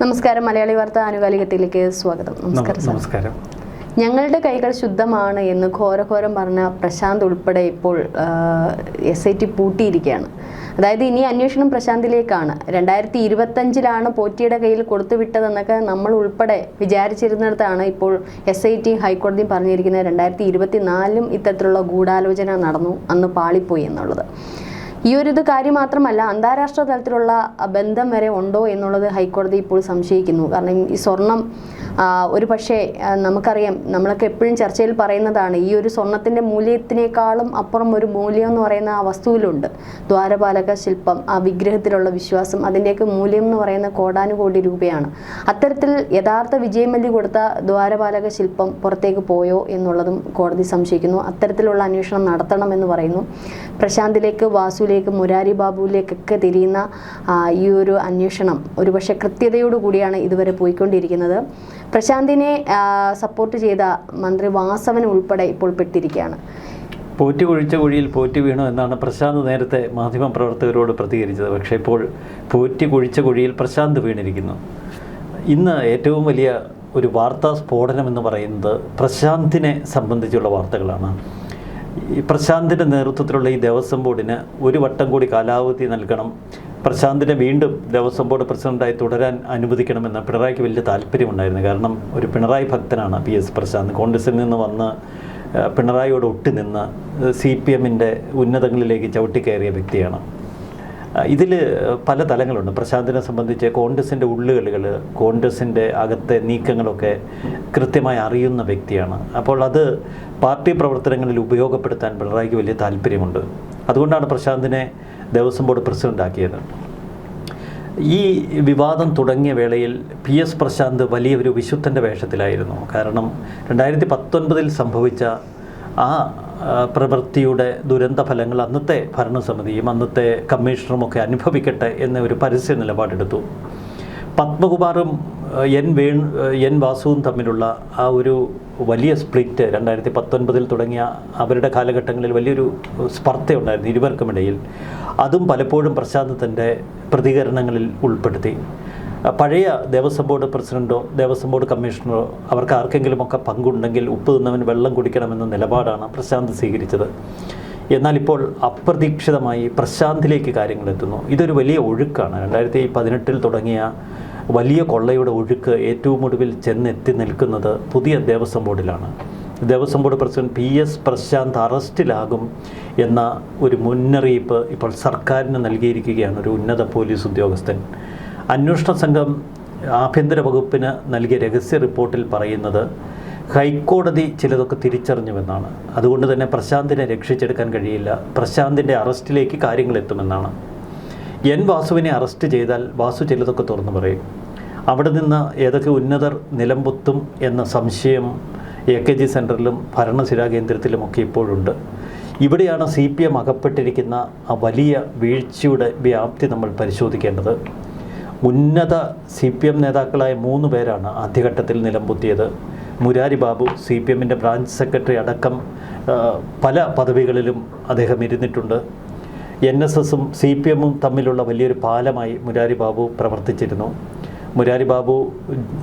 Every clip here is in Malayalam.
നമസ്കാരം. മലയാളി വാർത്ത ആനുകാലികത്തിലേക്ക് സ്വാഗതം. നമസ്കാരം. ഞങ്ങളുടെ കൈകൾ ശുദ്ധമാണ് എന്ന് ഘോരഘോരം പറഞ്ഞ പ്രശാന്ത് ഉൾപ്പെടെ ഇപ്പോൾ SIT പൂട്ടിയിരിക്കുകയാണ്. അതായത് ഇനി അന്വേഷണം പ്രശാന്തിലേക്കാണ്. 2025 പോറ്റിയുടെ കയ്യിൽ കൊടുത്തുവിട്ടതെന്നൊക്കെ നമ്മൾ ഉൾപ്പെടെ വിചാരിച്ചിരുന്നിടത്താണ് ഇപ്പോൾ SIT ഹൈക്കോടതിയും പറഞ്ഞിരിക്കുന്നത് 2024 ഇത്തരത്തിലുള്ള ഗൂഢാലോചന നടന്നു, അന്ന് പാളിപ്പോയി എന്നുള്ളത്. ഈ ഒരു കാര്യം മാത്രമല്ല, അന്താരാഷ്ട്ര തലത്തിലുള്ള ബന്ധം വരെ ഉണ്ടോ എന്നുള്ളത് ഹൈക്കോടതി ഇപ്പോൾ സംശയിക്കുന്നു. കാരണം ഈ സ്വർണം ഒരു പക്ഷേ നമുക്കറിയാം, നമ്മളൊക്കെ എപ്പോഴും ചർച്ചയിൽ പറയുന്നതാണ്, ഈ ഒരു സ്വർണത്തിൻ്റെ മൂല്യത്തിനേക്കാളും അപ്പുറം ഒരു മൂല്യം എന്ന് പറയുന്ന ആ വസ്തുവിലുണ്ട്. ദ്വാരപാലക ശില്പം, ആ വിഗ്രഹത്തിലുള്ള വിശ്വാസം, അതിൻ്റെയൊക്കെ മൂല്യം എന്ന് പറയുന്ന കോടാനുകോടി രൂപയാണ്. അത്തരത്തിൽ യഥാർത്ഥ വിജയമല്ലി കൊടുത്ത ദ്വാരപാലക ശില്പം പുറത്തേക്ക് പോയോ എന്നുള്ളതും കോടതി സംശയിക്കുന്നു. അത്തരത്തിലുള്ള അന്വേഷണം നടത്തണമെന്ന് പറയുന്നു. പ്രശാന്തിലേക്ക്, വാസുവിലേക്ക്, മുരാരി ബാബുവിലേക്കൊക്കെ തിരിയുന്ന ഈ ഒരു അന്വേഷണം ഒരുപക്ഷെ കൃത്യതയോടുകൂടിയാണ് ഇതുവരെ പോയിക്കൊണ്ടിരിക്കുന്നത്. പ്രശാന്തിനെ സപ്പോർട്ട് ചെയ്ത മന്ത്രി വാസവൻ ഉൾപ്പെടെ ഇപ്പോൾ പെട്ടിരിക്കുകയാണ്. പോറ്റി കുഴിച്ച കുഴിയിൽ പോറ്റി വീണു എന്നാണ് പ്രശാന്ത് നേരത്തെ മാധ്യമപ്രവർത്തകരോട് പ്രതികരിച്ചത്. പക്ഷേ ഇപ്പോൾ പോറ്റി കുഴിച്ച കുഴിയിൽ പ്രശാന്ത് വീണിരിക്കുന്നു. ഇന്ന് ഏറ്റവും വലിയ ഒരു വാർത്താ സ്ഫോടനം എന്ന് പറയുന്നത് പ്രശാന്തിനെ സംബന്ധിച്ചുള്ള വാർത്തകളാണ്. ഈ പ്രശാന്തിൻ്റെ നേതൃത്വത്തിലുള്ള ഈ ദേവസ്വം ബോർഡിന് ഒരു വട്ടം കൂടി കാലാവധി നൽകണം, പ്രശാന്തിനെ വീണ്ടും ദേവസ്വം ബോർഡ് പ്രസിഡൻ്റായി തുടരാൻ അനുവദിക്കണമെന്ന് പിണറായിക്ക് വലിയ താല്പര്യമുണ്ടായിരുന്നു. കാരണം ഒരു പിണറായി ഭക്തനാണ് PS പ്രശാന്ത്. കോൺഗ്രസിൽ നിന്ന് വന്ന് പിണറായിയോട് ഒട്ടിനിന്ന് CPMൻ്റെ ഉന്നതങ്ങളിലേക്ക് ചവിട്ടിക്കയറിയ വ്യക്തിയാണ്. ഇതിൽ പല തലങ്ങളുണ്ട്. പ്രശാന്തിനെ സംബന്ധിച്ച് കോൺഗ്രസിൻ്റെ ഉള്ളുകളികൾ, കോൺഗ്രസിൻ്റെ അകത്തെ നീക്കങ്ങളൊക്കെ കൃത്യമായി അറിയുന്ന വ്യക്തിയാണ്. അപ്പോൾ അത് പാർട്ടി പ്രവർത്തനങ്ങളിൽ ഉപയോഗപ്പെടുത്താൻ പിണറായിക്ക് വലിയ താല്പര്യമുണ്ട്. അതുകൊണ്ടാണ് പ്രശാന്തിനെ ദേവസ്വം ബോർഡ് പ്രസിഡൻ്റാക്കിയത്. ഈ വിവാദം തുടങ്ങിയ വേളയിൽ PS പ്രശാന്ത് വലിയൊരു വിശുദ്ധൻ്റെ വേഷത്തിലായിരുന്നു. കാരണം 2019 സംഭവിച്ച ആ പ്രവൃത്തിയുടെ ദുരന്ത ഫലങ്ങൾ അന്നത്തെ ഭരണസമിതിയും അന്നത്തെ കമ്മീഷണറുമൊക്കെ അനുഭവിക്കട്ടെ എന്ന ഒരു പരസ്യ നിലപാടെടുത്തു. പത്മകുമാറും എൻ വാസുവും തമ്മിലുള്ള ആ ഒരു വലിയ സ്പ്ലിറ്റ് 2019 തുടങ്ങിയ അവരുടെ കാലഘട്ടങ്ങളിൽ വലിയൊരു സ്പർദ്ധയുണ്ടായിരുന്നു ഇരുവർക്കുമിടയിൽ. അതും പലപ്പോഴും പ്രശാന്ത് തൻ്റെ പ്രതികരണങ്ങളിൽ ഉൾപ്പെടുത്തി. പഴയ ദേവസ്വം ബോർഡ് പ്രസിഡൻറ്റോ ദേവസ്വം ബോർഡ് കമ്മീഷണറോ അവർക്ക് ആർക്കെങ്കിലുമൊക്കെ പങ്കുണ്ടെങ്കിൽ ഉപ്പ് തിന്നവൻ വെള്ളം കുടിക്കണമെന്ന നിലപാടാണ് പ്രശാന്ത് സ്വീകരിച്ചത്. എന്നാൽ ഇപ്പോൾ അപ്രതീക്ഷിതമായി പ്രശാന്തിലേക്ക് കാര്യങ്ങൾ എത്തുന്നു. ഇതൊരു വലിയ ഒഴുക്കാണ്. 2018 തുടങ്ങിയ വലിയ കൊള്ളയുടെ ഒഴുക്ക് ഏറ്റവും ഒടുവിൽ ചെന്നെത്തി നിൽക്കുന്നത് പുതിയ ദേവസ്വം ബോർഡിലാണ്. Devaswom board president PS Prasanth അറസ്റ്റിലാകും എന്ന ഒരു മുന്നറിയിപ്പ് ഇപ്പോൾ സർക്കാരിന് നൽകിയിരിക്കുകയാണ് ഒരു ഉന്നത പോലീസ് ഉദ്യോഗസ്ഥൻ. അന്വേഷണ സംഘം ആഭ്യന്തര വകുപ്പിന് നൽകിയ രഹസ്യ റിപ്പോർട്ടിൽ പറയുന്നത് ഹൈക്കോടതി ചിലതൊക്കെ തിരിച്ചറിഞ്ഞുവെന്നാണ്. അതുകൊണ്ട് തന്നെ പ്രശാന്തിനെ രക്ഷിച്ചെടുക്കാൻ കഴിയില്ല, പ്രശാന്തിൻ്റെ അറസ്റ്റിലേക്ക് കാര്യങ്ങൾ എത്തുമെന്നാണ്. N വാസുവിനെ അറസ്റ്റ് ചെയ്താൽ വാസു ചിലതൊക്കെ തുറന്നു പറയും. അവിടെ നിന്ന് ഏതൊക്കെ ഉന്നതർ നിലംപൊത്തും എന്ന സംശയം AKG സെൻറ്ററിലും ഭരണസിരാ കേന്ദ്രത്തിലുമൊക്കെ ഇപ്പോഴുണ്ട്. ഇവിടെയാണ് CPM അകപ്പെട്ടിരിക്കുന്ന ആ വലിയ വീഴ്ചയുടെ വ്യാപ്തി നമ്മൾ പരിശോധിക്കേണ്ടത്. ഉന്നത CPM നേതാക്കളായ 3 പേരാണ് ആദ്യഘട്ടത്തിൽ നിലംപൊത്തിയത്. മുരാരി ബാബു CPMൻ്റെ ബ്രാഞ്ച് സെക്രട്ടറി അടക്കം പല പദവികളിലും അദ്ദേഹം ഇരുന്നിട്ടുണ്ട്. NSSും CPMും തമ്മിലുള്ള വലിയൊരു പാലമായി മുരാരി ബാബു പ്രവർത്തിച്ചിരുന്നു. മുരാരി ബാബു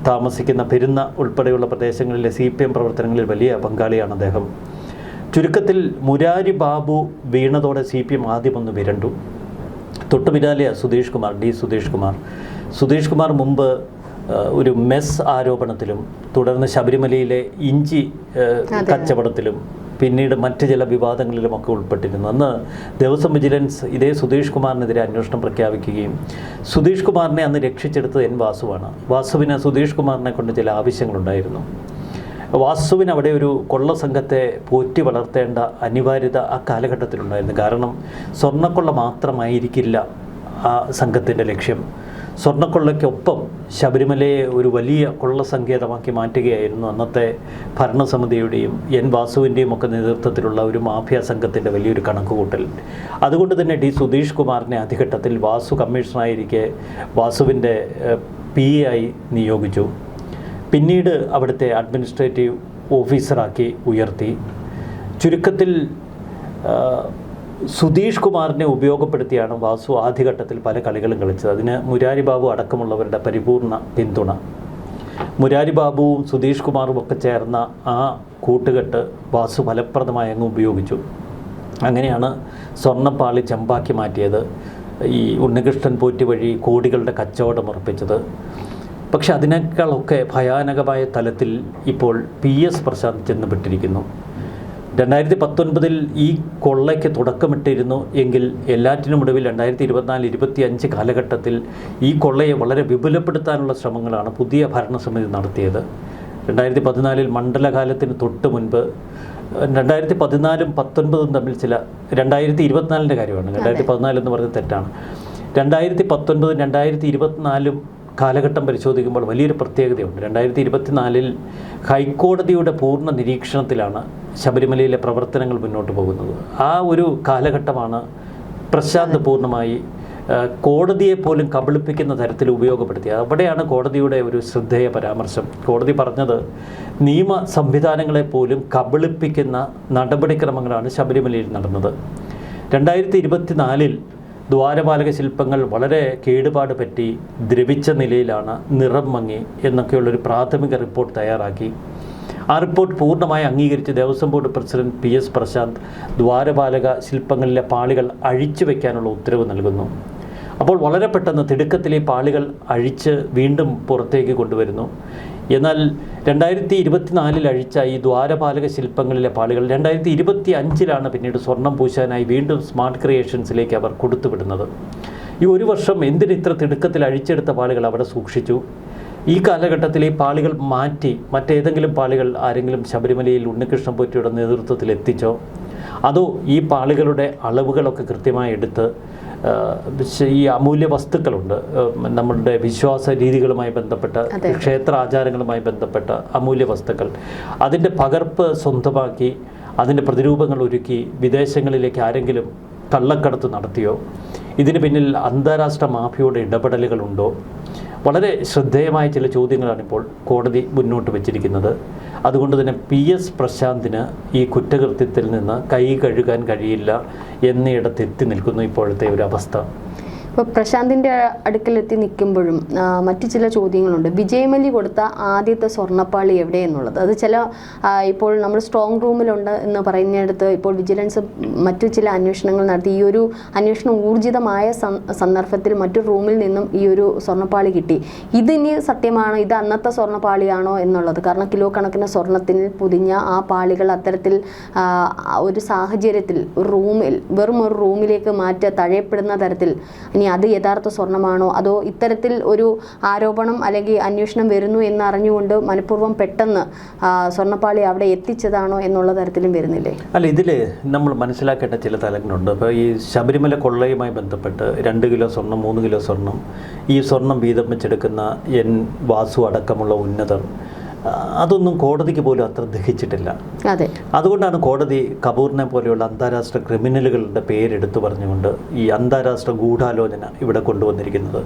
താമസിക്കുന്ന പെരുന്ന ഉൾപ്പെടെയുള്ള പ്രദേശങ്ങളിലെ CPM പ്രവർത്തനങ്ങളിൽ വലിയ പങ്കാളിയാണ് അദ്ദേഹം. ചുരുക്കത്തിൽ മുരാരി ബാബു വീണതോടെ CPM ആദ്യമൊന്ന് വിരണ്ടു. തൊട്ടു പിന്നാലെ സുധീഷ് കുമാർ മുമ്പ് ഒരു മെസ് ആരോപണത്തിലും തുടർന്ന് ശബരിമലയിലെ ഇഞ്ചി കച്ചവടത്തിലും പിന്നീട് മറ്റ് ചില വിവാദങ്ങളിലുമൊക്കെ ഉൾപ്പെട്ടിരുന്നു. അന്ന് ദേവസ്വം വിജിലൻസ് ഇതേ സുധീഷ് കുമാറിനെതിരെ അന്വേഷണം പ്രഖ്യാപിക്കുകയും സുധീഷ് കുമാറിനെ അന്ന് രക്ഷിച്ചെടുത്തത് N വാസുവാണ്. വാസുവിന് സുധീഷ് കുമാറിനെ കൊണ്ട് ചില ആവശ്യങ്ങളുണ്ടായിരുന്നു. വാസുവിന് അവിടെ ഒരു കൊള്ള സംഘത്തെ പോറ്റി വളർത്തേണ്ട അനിവാര്യത ആ കാലഘട്ടത്തിലുണ്ടായിരുന്നു. കാരണം സ്വർണ്ണക്കൊള്ള മാത്രമായിരിക്കില്ല ആ സംഘത്തിൻ്റെ ലക്ഷ്യം. സ്വർണ്ണക്കൊള്ളയ്ക്കൊപ്പം ശബരിമലയെ ഒരു വലിയ കൊള്ള സങ്കേതമാക്കി മാറ്റുകയായിരുന്നു അന്നത്തെ ഭരണസമിതിയുടെയും N വാസുവിൻ്റെയും ഒക്കെ നേതൃത്വത്തിലുള്ള ഒരു മാഫിയ സംഘത്തിൻ്റെ വലിയൊരു കണക്കുകൂട്ടൽ. അതുകൊണ്ട് തന്നെ സുധീഷ് കുമാറിനെ ആദ്യഘട്ടത്തിൽ വാസു കമ്മീഷണറായിരിക്കെ വാസുവിൻ്റെ PA ആയി നിയോഗിച്ചു. പിന്നീട് അവിടുത്തെ അഡ്മിനിസ്ട്രേറ്റീവ് ഓഫീസറാക്കി ഉയർത്തി. ചുരുക്കത്തിൽ സുധീഷ് കുമാറിനെ ഉപയോഗപ്പെടുത്തിയാണ് വാസു ആദ്യഘട്ടത്തിൽ പല കളികളും കളിച്ചത്. അതിന് മുരാരി ബാബു അടക്കമുള്ളവരുടെ പരിപൂർണ പിന്തുണ. മുരാരി ബാബുവും സുധീഷ് കുമാറും ഒക്കെ ചേർന്ന ആ കൂട്ടുകെട്ട് വാസു ഫലപ്രദമായി അങ്ങ് ഉപയോഗിച്ചു. അങ്ങനെയാണ് സ്വർണ്ണപ്പാളി ചെമ്പാക്കി മാറ്റിയത്. ഈ ഉണ്ണികൃഷ്ണൻ പോറ്റി വഴി കോടികളുടെ കച്ചവടം ഉറപ്പിച്ചത്. പക്ഷെ അതിനേക്കാളൊക്കെ ഭയാനകമായ തലത്തിൽ ഇപ്പോൾ PS പ്രശാന്ത് ചെന്നുപെട്ടിരിക്കുന്നു. 2019 ഈ കൊള്ളയ്ക്ക് തുടക്കമിട്ടിരുന്നു എങ്കിൽ എല്ലാറ്റിനുമൊടുവിൽ 2024-25 കാലഘട്ടത്തിൽ ഈ കൊള്ളയെ വളരെ വിപുലപ്പെടുത്താനുള്ള ശ്രമങ്ങളാണ് പുതിയ ഭരണസമിതി നടത്തിയത്. 2014 മണ്ഡലകാലത്തിന് തൊട്ട് മുൻപ് 2014-19 തമ്മിൽ ചില 2024 കാര്യമാണ്. 2014 എന്ന് പറഞ്ഞത് തെറ്റാണ്. 2019-2024 കാലഘട്ടം പരിശോധിക്കുമ്പോൾ വലിയൊരു പ്രത്യേകതയുണ്ട്. 2024 ഹൈക്കോടതിയുടെ പൂർണ്ണ നിരീക്ഷണത്തിലാണ് ശബരിമലയിലെ പ്രവർത്തനങ്ങൾ മുന്നോട്ട് പോകുന്നത്. ആ ഒരു കാലഘട്ടമാണ് പ്രശാന്ത് പൂർണ്ണമായി കോടതിയെ പോലും കബളിപ്പിക്കുന്ന തരത്തിൽ ഉപയോഗപ്പെടുത്തിയത്. അവിടെയാണ് കോടതിയുടെ ഒരു ശ്രദ്ധേയ പരാമർശം. കോടതി പറഞ്ഞത് നിയമ സംവിധാനങ്ങളെ പോലും കബളിപ്പിക്കുന്ന നടപടിക്രമങ്ങളാണ് ശബരിമലയിൽ നടന്നത്. 2024 ദ്വാരപാലക ശില്പങ്ങൾ വളരെ കേടുപാട് പറ്റി ദ്രവിച്ച നിലയിലാണ്, നിറം മങ്ങി എന്നൊക്കെയുള്ളൊരു പ്രാഥമിക റിപ്പോർട്ട് തയ്യാറാക്കി. ആ റിപ്പോർട്ട് പൂർണ്ണമായി അംഗീകരിച്ച് Devaswom board president PS Prasanth ദ്വാരപാലക ശില്പങ്ങളിലെ പാളികൾ അഴിച്ചു വയ്ക്കാനുള്ള ഉത്തരവ് നൽകുന്നു. അപ്പോൾ വളരെ പെട്ടെന്ന് തിടുക്കത്തിൽ ഈ പാളികൾ അഴിച്ച് വീണ്ടും പുറത്തേക്ക് കൊണ്ടുവരുന്നു. എന്നാൽ 2024 അഴിച്ച ഈ ദ്വാരപാലക ശില്പങ്ങളിലെ പാളികൾ 2025 പിന്നീട് സ്വർണം പൂശാനായി വീണ്ടും സ്മാർട്ട് ക്രിയേഷൻസിലേക്ക് അവർ കൊടുത്തുവിടുന്നത്. ഈ ഒരു വർഷം എന്തിന് ഇത്ര തിടുക്കത്തിൽ അഴിച്ചെടുത്ത പാളികൾ അവിടെ സൂക്ഷിച്ചു? ഈ കാലഘട്ടത്തിൽ ഈ പാളികൾ മാറ്റി മറ്റേതെങ്കിലും പാളികൾ ആരെങ്കിലും ശബരിമലയിൽ ഉണ്ണികൃഷ്ണൻ പോറ്റിയുടെ നേതൃത്വത്തിൽ എത്തിച്ചോ? അതോ ഈ പാളികളുടെ അളവുകളൊക്കെ കൃത്യമായി എടുത്ത് ഈ അമൂല്യ വസ്തുക്കളുണ്ട്, നമ്മളുടെ വിശ്വാസ രീതികളുമായി ബന്ധപ്പെട്ട ക്ഷേത്ര ആചാരങ്ങളുമായി ബന്ധപ്പെട്ട അമൂല്യ വസ്തുക്കൾ, അതിൻ്റെ പകർപ്പ് സ്വന്തമാക്കി അതിൻ്റെ പ്രതിരൂപങ്ങൾ ഒരുക്കി വിദേശങ്ങളിലേക്ക് ആരെങ്കിലും കള്ളക്കടത്ത് നടത്തിയോ? ഇതിന് പിന്നിൽ അന്താരാഷ്ട്ര മാഫിയയുടെ ഇടപെടലുകളുണ്ടോ? വളരെ ശ്രദ്ധേയമായ ചില ചോദ്യങ്ങളാണ് ഇപ്പോൾ കോടതി മുന്നോട്ട് വച്ചിരിക്കുന്നത്. അതുകൊണ്ട് തന്നെ PS പ്രശാന്തിന് ഈ കുറ്റകൃത്യത്തിൽ നിന്ന് കൈ കഴുകാൻ കഴിയില്ല എന്നിടത്തെത്തി നിൽക്കുന്നു ഇപ്പോഴത്തെ ഒരു അവസ്ഥ. ഇപ്പോൾ പ്രശാന്തിൻ്റെ അടുക്കലെത്തി നിൽക്കുമ്പോഴും മറ്റു ചില ചോദ്യങ്ങളുണ്ട്. വിജയമല്ലി കൊടുത്ത ആദ്യത്തെ സ്വർണ്ണപ്പാളി എവിടെ എന്നുള്ളത്. അത് ചില ഇപ്പോൾ നമ്മൾ സ്ട്രോങ് റൂമിലുണ്ട് എന്ന് പറയുന്നിടത്ത് ഇപ്പോൾ വിജിലൻസ് മറ്റു ചില അന്വേഷണങ്ങൾ നടത്തി. ഈ ഒരു അന്വേഷണം ഊർജിതമായ സന്ദർഭത്തിൽ മറ്റു റൂമിൽ നിന്നും ഈ ഒരു സ്വർണ്ണപ്പാളി കിട്ടി. ഇതിനി സത്യമാണോ, ഇത് അന്നത്തെ സ്വർണ്ണപ്പാളിയാണോ എന്നുള്ളത്. കാരണം കിലോ കണക്കിന് സ്വർണ്ണത്തിൽ പൊതിഞ്ഞ ആ പാളികൾ അത്തരത്തിൽ ഒരു സാഹചര്യത്തിൽ ഒരു റൂമിൽ വെറും ഒരു റൂമിലേക്ക് തഴയപ്പെടുന്ന തരത്തിൽ ഇനി അത് യഥാർത്ഥ സ്വർണ്ണമാണോ, അതോ ഇത്തരത്തിൽ ഒരു ആരോപണം അല്ലെങ്കിൽ അന്വേഷണം വരുന്നു എന്നറിഞ്ഞുകൊണ്ട് മനഃപൂർവ്വം പെട്ടെന്ന് സ്വർണ്ണപ്പാളി അവിടെ എത്തിച്ചതാണോ എന്നുള്ള തരത്തിലും വരുന്നില്ലേ? അല്ല, ഇതിൽ നമ്മൾ മനസ്സിലാക്കേണ്ട ചില തലങ്ങളുണ്ട്. ഇപ്പോൾ ഈ ശബരിമല കൊള്ളയുമായി ബന്ധപ്പെട്ട് 2 കിലോ സ്വർണം, 3 കിലോ സ്വർണം, ഈ സ്വർണം വീതം വെച്ചെടുക്കുന്ന വാസു അടക്കമുള്ള ഉന്നതർ, അതൊന്നും കോടതിക്ക് പോലും അത്ര ദഹിച്ചിട്ടില്ല. അതുകൊണ്ടാണ് കോടതി കപൂറിനെ പോലെയുള്ള അന്താരാഷ്ട്ര ക്രിമിനലുകളുടെ പേരെടുത്തു പറഞ്ഞുകൊണ്ട് ഈ അന്താരാഷ്ട്ര ഗൂഢാലോചന ഇവിടെ കൊണ്ടുവന്നിരിക്കുന്നത്.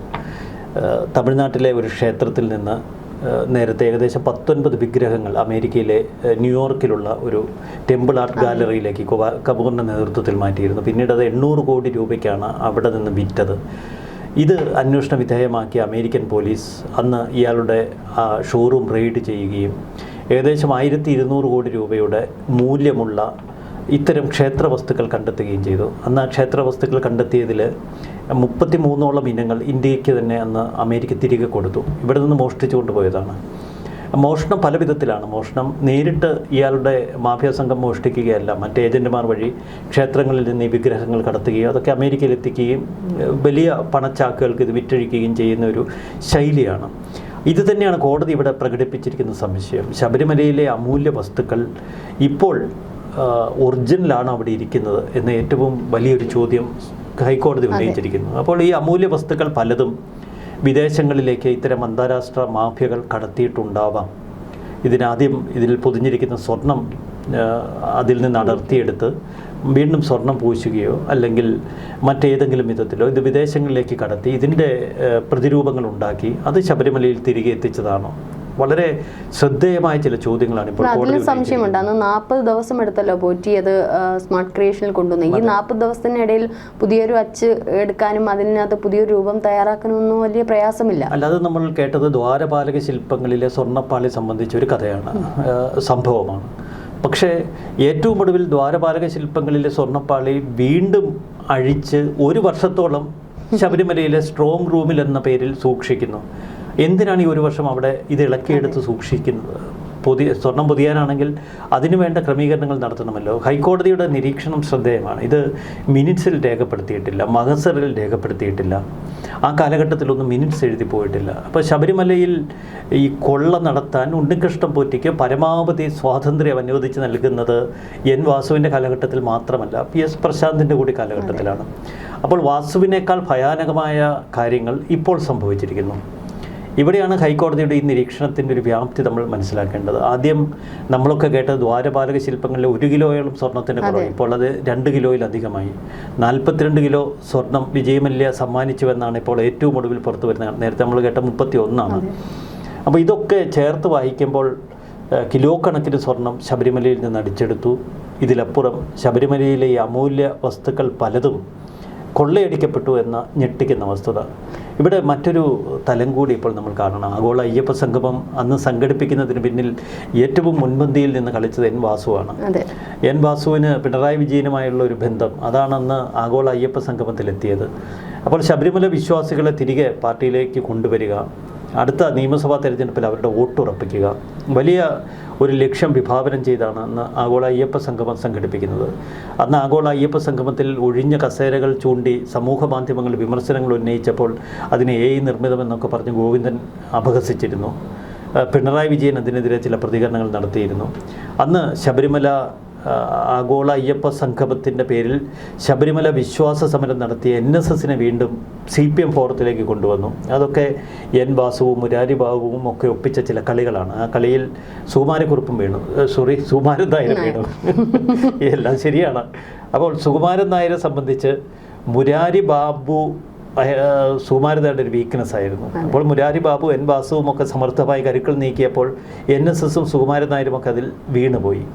തമിഴ്നാട്ടിലെ ഒരു ക്ഷേത്രത്തിൽ നിന്ന് നേരത്തെ ഏകദേശം 19 വിഗ്രഹങ്ങൾ അമേരിക്കയിലെ ന്യൂയോർക്കിലുള്ള ഒരു ടെമ്പിൾ ആർട്ട് ഗാലറിയിലേക്ക് കപൂറിൻ്റെ നേതൃത്വത്തിൽ മാറ്റിയിരുന്നു. പിന്നീട് അത് 800 കോടി രൂപയ്ക്കാണ് അവിടെ നിന്ന് വിറ്റത്. ഇത് അന്വേഷണ വിധേയമാക്കിയ അമേരിക്കൻ പോലീസ് അന്ന് ഇയാളുടെ ഷോറൂം റെയ്ഡ് ചെയ്യുകയും ഏകദേശം 1200 കോടി രൂപയുടെ മൂല്യമുള്ള ഇത്തരം ക്ഷേത്ര വസ്തുക്കൾ കണ്ടെത്തുകയും ചെയ്തു. അന്ന് ആ ക്ഷേത്ര വസ്തുക്കൾ കണ്ടെത്തിയതിൽ 33ഓളം ഇനങ്ങൾ ഇന്ത്യക്ക് തന്നെ അന്ന് അമേരിക്ക തിരികെ കൊടുത്തു. ഇവിടെ നിന്ന് മോഷ്ടിച്ചു കൊണ്ടുപോയതാണ്. മോഷണം പല വിധത്തിലാണ്. മോഷണം നേരിട്ട് ഇയാളുടെ മാഫിയ സംഘം മോഷ്ടിക്കുകയല്ല, മറ്റ് ഏജന്റുമാർ വഴി ക്ഷേത്രങ്ങളിൽ നിന്ന് ഈ വിഗ്രഹങ്ങൾ കടത്തുകയും അതൊക്കെ അമേരിക്കയിൽ എത്തിക്കുകയും വലിയ പണച്ചാക്കുകൾക്ക് ഇത് വിറ്റഴിക്കുകയും ചെയ്യുന്ന ഒരു ശൈലിയാണ്. ഇത് തന്നെയാണ് കോടതി ഇവിടെ പ്രകടിപ്പിച്ചിരിക്കുന്ന സംശയം. ശബരിമലയിലെ അമൂല്യ വസ്തുക്കൾ ഇപ്പോൾ ഒറിജിനലാണ് അവിടെ ഇരിക്കുന്നത് എന്ന ഏറ്റവും വലിയൊരു ചോദ്യം ഹൈക്കോടതി ഉന്നയിച്ചിരിക്കുന്നു. അപ്പോൾ ഈ അമൂല്യ വസ്തുക്കൾ പലതും വിദേശങ്ങളിലേക്ക് ഇത്തരം അന്താരാഷ്ട്ര മാഫിയകൾ കടത്തിയിട്ടുണ്ടാവാം. ഇതിൽ പൊതിഞ്ഞിരിക്കുന്ന സ്വർണം അതിൽ നിന്ന് അടർത്തിയെടുത്ത് വീണ്ടും സ്വർണം പൂശുകയോ അല്ലെങ്കിൽ മറ്റേതെങ്കിലും വിധത്തിലോ ഇത് വിദേശങ്ങളിലേക്ക് കടത്തി ഇതിൻ്റെ പ്രതിരൂപങ്ങൾ ഉണ്ടാക്കി അത് ശബരിമലയിൽ തിരികെ എത്തിച്ചതാണോ? വളരെ ശ്രദ്ധേയമായ ചില ചോദ്യങ്ങളാണ് ഇപ്പോൾ അതിൽ സംശയമുണ്ട്. അന്ന് 40 ദിവസം എടുത്തല്ലോ പോറ്റി അത് സ്മാർട്ട് ക്രിയേഷനിൽ കൊണ്ടുവന്നു. ഈ 40 ദിവസത്തിനിടയിൽ പുതിയൊരു അച്ച് എടുക്കാനും അതിനകത്ത് പുതിയൊരു രൂപം തയ്യാറാക്കാനൊന്നും വലിയ പ്രയാസമില്ല. അല്ലാതെ നമ്മൾ കേട്ടത് ദ്വാരപാലക ശില്പങ്ങളിലെ സ്വർണ്ണപ്പാളി സംബന്ധിച്ച ഒരു കഥയാണ്, സംഭവമാണ്. പക്ഷേ ഏറ്റവും ഒടുവിൽ ദ്വാരപാലക ശില്പങ്ങളിലെ സ്വർണ്ണപ്പാളി വീണ്ടും അഴിച്ച് 1 വർഷത്തോളം ശബരിമലയിലെ സ്ട്രോങ് റൂമിൽ എന്ന പേരിൽ സൂക്ഷിക്കുന്നു. എന്തിനാണ് ഈ 1 വർഷം അവിടെ ഇത് ഇളക്കിയെടുത്ത് സൂക്ഷിക്കുന്നത്? സ്വർണം പൊതിയാനാണെങ്കിൽ അതിനുവേണ്ട ക്രമീകരണങ്ങൾ നടത്തണമല്ലോ. ഹൈക്കോടതിയുടെ നിരീക്ഷണം ശ്രദ്ധേയമാണ്. ഇത് മിനിറ്റ്സിൽ രേഖപ്പെടുത്തിയിട്ടില്ല, മഹസറിൽ രേഖപ്പെടുത്തിയിട്ടില്ല, ആ കാലഘട്ടത്തിലൊന്നും മിനിറ്റ്സ് എഴുതി പോയിട്ടില്ല. അപ്പോൾ ശബരിമലയിൽ ഈ കൊള്ള നടത്താൻ ഉണ്ണികൃഷ്ണൻ പോറ്റിക്ക് പരമാവധി സ്വാതന്ത്ര്യം അനുവദിച്ച് നൽകുന്നത് എൻ വാസുവിൻ്റെ കാലഘട്ടത്തിൽ മാത്രമല്ല, PS പ്രശാന്തിൻ്റെ കൂടി കാലഘട്ടത്തിലാണ്. അപ്പോൾ വാസുവിനേക്കാൾ ഭയാനകമായ കാര്യങ്ങൾ ഇപ്പോൾ സംഭവിച്ചിരിക്കുന്നു. ഇവിടെയാണ് ഹൈക്കോടതിയുടെ ഈ നിരീക്ഷണത്തിൻ്റെ ഒരു വ്യാപ്തി നമ്മൾ മനസ്സിലാക്കേണ്ടത്. ആദ്യം നമ്മളൊക്കെ കേട്ടത് ദ്വാരപാലക ശില്പങ്ങളിൽ 1 കിലോയോളം സ്വർണത്തിൻ്റെ കുറവ്, ഇപ്പോൾ അത് 2 കിലോയിലധികമായി. 42 കിലോ സ്വർണം വിജയമല്യ സമ്മാനിച്ചുവെന്നാണ് ഇപ്പോൾ ഏറ്റവും ഒടുവിൽ പുറത്തു വരുന്നത്. നേരത്തെ നമ്മൾ കേട്ട 31 ആണ്. അപ്പോൾ ഇതൊക്കെ ചേർത്ത് വായിക്കുമ്പോൾ കിലോ കണക്കിന് സ്വർണം ശബരിമലയിൽ നിന്ന് അടിച്ചെടുത്തു. ഇതിലപ്പുറം ശബരിമലയിലെ ഈ അമൂല്യ വസ്തുക്കൾ പലതും കൊള്ളയടിക്കപ്പെട്ടു എന്ന ഞെട്ടിക്കുന്ന വസ്തുത. ഇവിടെ മറ്റൊരു തലം കൂടി ഇപ്പോൾ നമ്മൾ കാണണം. ആഗോള അയ്യപ്പ സംഗമം അന്ന് സംഘടിപ്പിക്കുന്നതിന് പിന്നിൽ ഏറ്റവും മുൻപന്തിയിൽ നിന്ന് കളിച്ചത് എൻ വാസുവാണ്. എൻ വാസുവിന് പിണറായി വിജയനുമായുള്ള ഒരു ബന്ധം, അതാണ് അന്ന് ആഗോള അയ്യപ്പ സംഗമത്തിലെത്തിയത്. അപ്പോൾ ശബരിമല വിശ്വാസികളെ തിരികെ പാർട്ടിയിലേക്ക് കൊണ്ടുവരിക, അടുത്ത നിയമസഭാ തെരഞ്ഞെടുപ്പിൽ അവരുടെ വോട്ടുറപ്പിക്കുക, വലിയ ഒരു ലക്ഷ്യം വിഭാവനം ചെയ്താണ് അന്ന് ആഗോള അയ്യപ്പ സംഗമം സംഘടിപ്പിക്കുന്നത്. അന്ന് ആഗോള അയ്യപ്പ സംഗമത്തിൽ ഒഴിഞ്ഞ കസേരകൾ ചൂണ്ടി സമൂഹ മാധ്യമങ്ങൾ വിമർശനങ്ങൾ ഉന്നയിച്ചപ്പോൾ അതിനെ നിർമ്മിതമെന്നൊക്കെ പറഞ്ഞ് ഗോവിന്ദൻ അപഹസിച്ചിരുന്നു. പിണറായി വിജയൻ അതിനെതിരെ ചില പ്രതികരണങ്ങൾ നടത്തിയിരുന്നു. അന്ന് ശബരിമല ആഗോള അയ്യപ്പ സംഗമത്തിൻ്റെ പേരിൽ ശബരിമല വിശ്വാസ സമരം നടത്തിയ NSSനെ വീണ്ടും CPM ഫോറത്തിലേക്ക് കൊണ്ടുവന്നു. അതൊക്കെ എൻ വാസുവും മുരാരി ബാബുവും ഒക്കെ ഒപ്പിച്ച ചില കളികളാണ്. ആ കളിയിൽ സുകുമാരക്കുറുപ്പും വീണു, സുകുമാരൻ നായർ വീണു. എല്ലാം ശരിയാണ്. അപ്പോൾ സുകുമാരൻ നായരെ സംബന്ധിച്ച് മുരാരി ബാബു സുകുമാരനായുടെ ഒരു വീക്ക്നെസ് ആയിരുന്നു. അപ്പോൾ മുരാരി ബാബു എൻ വാസുവും ഒക്കെ സമർത്ഥമായി കരുക്കൾ നീക്കിയപ്പോൾ NSSും സുകുമാരൻ നായരും ഒക്കെ അതിൽ വീണുപോയി.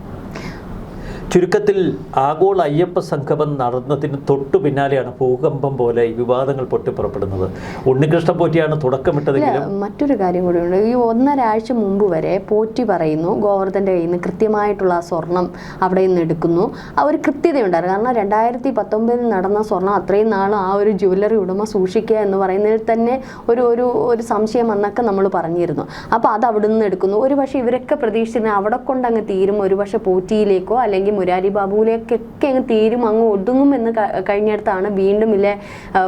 ചുരുക്കത്തിൽ ആഗോള അയ്യപ്പ സംഗമം നടന്നതിന് തൊട്ടു പിന്നാലെയാണ് ഭൂകമ്പം പോലെ ഈ വിവാദങ്ങൾ പൊട്ടിപ്പുറപ്പെടുന്നത്. ഉണ്ണികൃഷ്ണൻ പോറ്റിയാണ് തുടക്കമിട്ടതെങ്കിലും മറ്റൊരു കാര്യം കൂടിയുണ്ട്. ഈ 1.5 ആഴ്ച മുമ്പ് വരെ പോറ്റി പറയുന്നു ഗോവർദ്ധൻ്റെ കയ്യിൽ നിന്ന് കൃത്യമായിട്ടുള്ള ആ സ്വർണം അവിടെ നിന്ന് എടുക്കുന്നു. ആ ഒരു കൃത്യതയുണ്ടായിരുന്നു. കാരണം 2019 നടന്ന സ്വർണം അത്രയും നാളും ആ ഒരു ജ്വല്ലറി ഉടമ സൂക്ഷിക്കുക എന്ന് പറയുന്നതിൽ തന്നെ ഒരു സംശയം എന്നൊക്കെ നമ്മൾ പറഞ്ഞിരുന്നു. അപ്പോൾ അത് അവിടെ നിന്ന് എടുക്കുന്നു. ഒരു പക്ഷേ ഇവരൊക്കെ പ്രതീക്ഷിച്ചിരുന്ന അവിടെ കൊണ്ടങ്ങ് തീരും, ഒരു പക്ഷേ പോറ്റിയിലേക്കോ അല്ലെങ്കിൽ മുരാരി ബാബുവിലേക്കൊക്കെ അങ്ങ് തീരും, അങ്ങ് ഒടുങ്ങും എന്ന് കഴിഞ്ഞിടത്താണ് വീണ്ടും